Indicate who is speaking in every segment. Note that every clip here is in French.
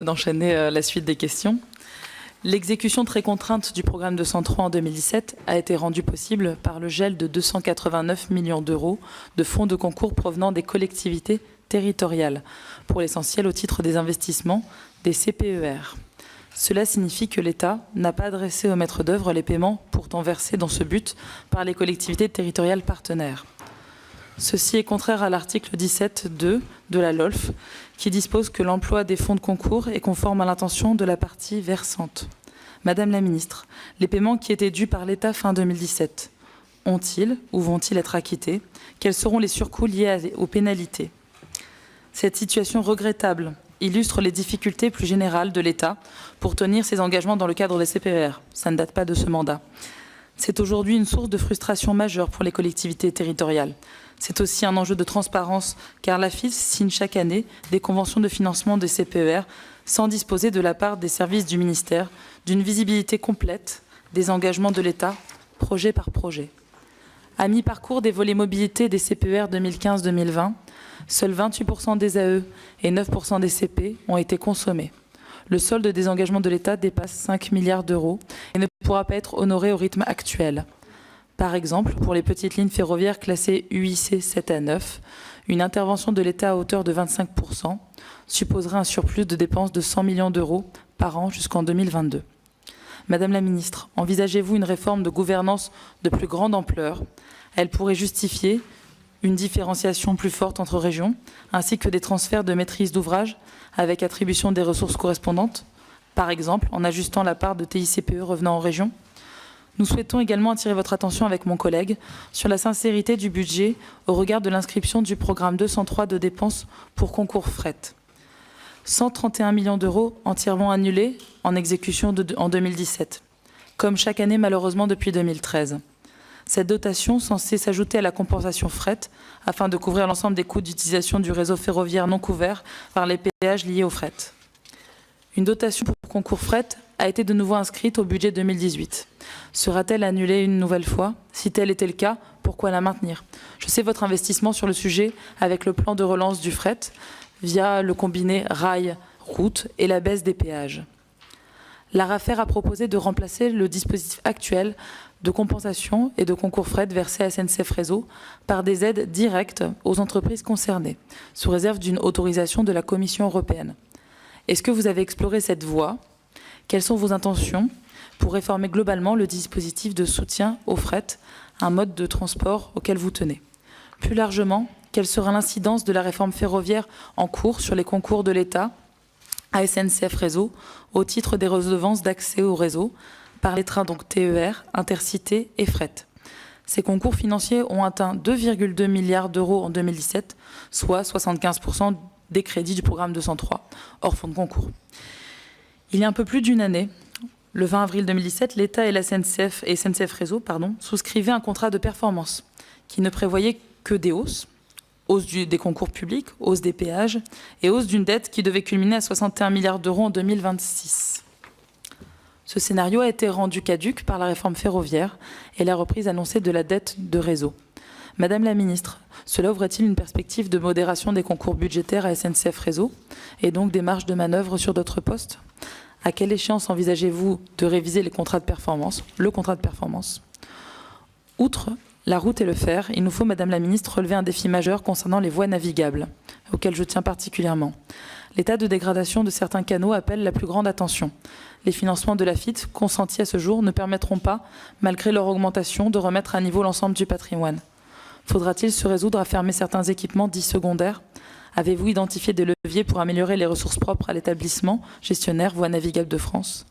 Speaker 1: d'enchaîner la suite des questions. L'exécution très contrainte du programme 203 en 2017 a été rendue possible par le gel de 289 millions d'euros de fonds de concours provenant des collectivités territoriales, pour l'essentiel au titre des investissements des CPER. Cela signifie que l'État n'a pas adressé aux maîtres d'œuvre les paiements pourtant versés dans ce but par les collectivités territoriales partenaires. Ceci est contraire à l'article 17.2 de la LOLF, qui dispose que l'emploi des fonds de concours est conforme à l'intention de la partie versante. Madame la ministre, les paiements qui étaient dus par l'État fin 2017 ont-ils ou vont-ils être acquittés? Quels seront les surcoûts liés aux pénalités? Cette situation regrettable illustre les difficultés plus générales de l'État pour tenir ses engagements dans le cadre des CPER. Ça ne date pas de ce mandat. C'est aujourd'hui une source de frustration majeure pour les collectivités territoriales. C'est aussi un enjeu de transparence, car l'AFIS signe chaque année des conventions de financement des CPER sans disposer de la part des services du ministère d'une visibilité complète des engagements de l'État, projet par projet. À mi-parcours des volets mobilité des CPER 2015-2020, seuls 28% des AE et 9% des CP ont été consommés. Le solde des engagements de l'État dépasse 5 milliards d'euros et ne pourra pas être honoré au rythme actuel. Par exemple, pour les petites lignes ferroviaires classées UIC 7 à 9, une intervention de l'État à hauteur de 25% supposerait un surplus de dépenses de 100 millions d'euros par an jusqu'en 2022. Madame la ministre, envisagez-vous une réforme de gouvernance de plus grande ampleur? Elle pourrait justifier une différenciation plus forte entre régions, ainsi que des transferts de maîtrise d'ouvrage avec attribution des ressources correspondantes, par exemple en ajustant la part de TICPE revenant aux régions. Nous souhaitons également attirer votre attention avec mon collègue sur la sincérité du budget au regard de l'inscription du programme 203 de dépenses pour concours fret. 131 millions d'euros entièrement annulés en exécution en 2017, comme chaque année malheureusement depuis 2013. Cette dotation censée s'ajouter à la compensation fret afin de couvrir l'ensemble des coûts d'utilisation du réseau ferroviaire non couvert par les péages liés au fret. Une dotation pour concours fret a été de nouveau inscrite au budget 2018. Sera-t-elle annulée une nouvelle fois? Si tel était le cas, pourquoi la maintenir? Je sais votre investissement sur le sujet avec le plan de relance du fret via le combiné rail-route et la baisse des péages. L'ARAFER a proposé de remplacer le dispositif actuel de compensation et de concours fret versé à SNCF Réseau par des aides directes aux entreprises concernées, sous réserve d'une autorisation de la Commission européenne. Est-ce que vous avez exploré cette voie? Quelles sont vos intentions pour réformer globalement le dispositif de soutien au fret, un mode de transport auquel vous tenez? Plus largement, quelle sera l'incidence de la réforme ferroviaire en cours sur les concours de l'État à SNCF Réseau au titre des redevances d'accès au réseau par les trains donc TER, Intercités et fret? Ces concours financiers ont atteint 2,2 milliards d'euros en 2017, soit 75% des crédits du programme 203, hors fonds de concours. Il y a un peu plus d'une année, le 20 avril 2017, l'État et la SNCF et SNCF Réseau souscrivaient un contrat de performance qui ne prévoyait que des hausses des concours publics, hausse des péages et hausse d'une dette qui devait culminer à 61 milliards d'euros en 2026. Ce scénario a été rendu caduc par la réforme ferroviaire et la reprise annoncée de la dette de réseau. Madame la ministre, cela ouvre-t-il une perspective de modération des concours budgétaires à SNCF Réseau et donc des marges de manœuvre sur d'autres postes? À quelle échéance envisagez-vous de réviser le contrat de performance? Outre la route et le fer, il nous faut, Madame la ministre, relever un défi majeur concernant les voies navigables, auxquelles je tiens particulièrement. L'état de dégradation de certains canaux appelle la plus grande attention. Les financements de l'AFIT consentis à ce jour ne permettront pas, malgré leur augmentation, de remettre à niveau l'ensemble du patrimoine. Faudra-t-il se résoudre à fermer certains équipements dits secondaires? Avez-vous identifié des leviers pour améliorer les ressources propres à l'établissement gestionnaire Voies navigables de France?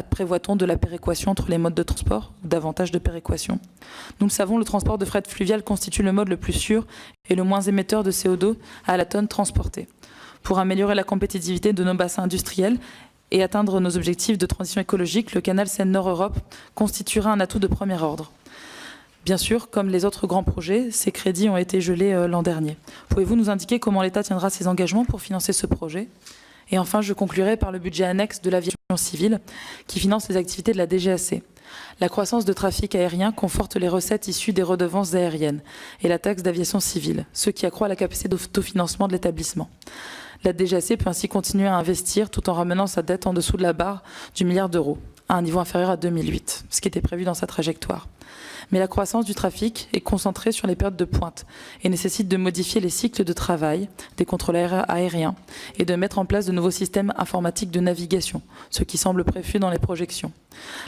Speaker 1: Prévoit-on de la péréquation entre les modes de transport ou davantage de péréquation? Nous le savons, le transport de fret fluvial constitue le mode le plus sûr et le moins émetteur de CO2 à la tonne transportée. Pour améliorer la compétitivité de nos bassins industriels et atteindre nos objectifs de transition écologique, le canal Seine-Nord-Europe constituera un atout de premier ordre. Bien sûr, comme les autres grands projets, ces crédits ont été gelés l'an dernier. Pouvez-vous nous indiquer comment l'État tiendra ses engagements pour financer ce projet? Et enfin, je conclurai par le budget annexe de l'aviation civile qui finance les activités de la DGAC. La croissance de trafic aérien conforte les recettes issues des redevances aériennes et la taxe d'aviation civile, ce qui accroît la capacité d'autofinancement de l'établissement. La DGAC peut ainsi continuer à investir tout en ramenant sa dette en dessous de la barre du milliard d'euros, à un niveau inférieur à 2008, ce qui était prévu dans sa trajectoire. Mais la croissance du trafic est concentrée sur les périodes de pointe et nécessite de modifier les cycles de travail des contrôleurs aériens et de mettre en place de nouveaux systèmes informatiques de navigation, ce qui semble prévu dans les projections.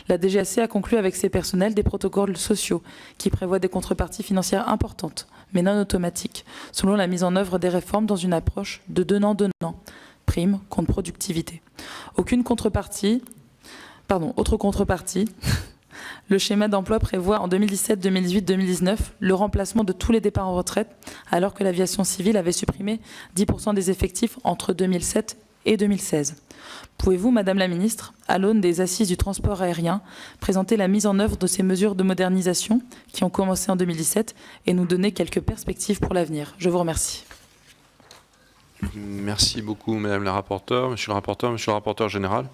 Speaker 1: La DGAC a conclu avec ses personnels des protocoles sociaux qui prévoient des contreparties financières importantes, mais non automatiques, selon la mise en œuvre des réformes dans une approche de donnant-donnant, prime contre productivité. Autre contrepartie, le schéma d'emploi prévoit en 2017, 2018, 2019 le remplacement de tous les départs en retraite, alors que l'aviation civile avait supprimé 10% des effectifs entre 2007 et 2016. Pouvez-vous, Madame la Ministre, à l'aune des assises du transport aérien, présenter la mise en œuvre de ces mesures de modernisation qui ont commencé en 2017 et nous donner quelques perspectives pour l'avenir? Je vous remercie.
Speaker 2: Merci beaucoup, Madame la rapporteure. Monsieur le rapporteur général.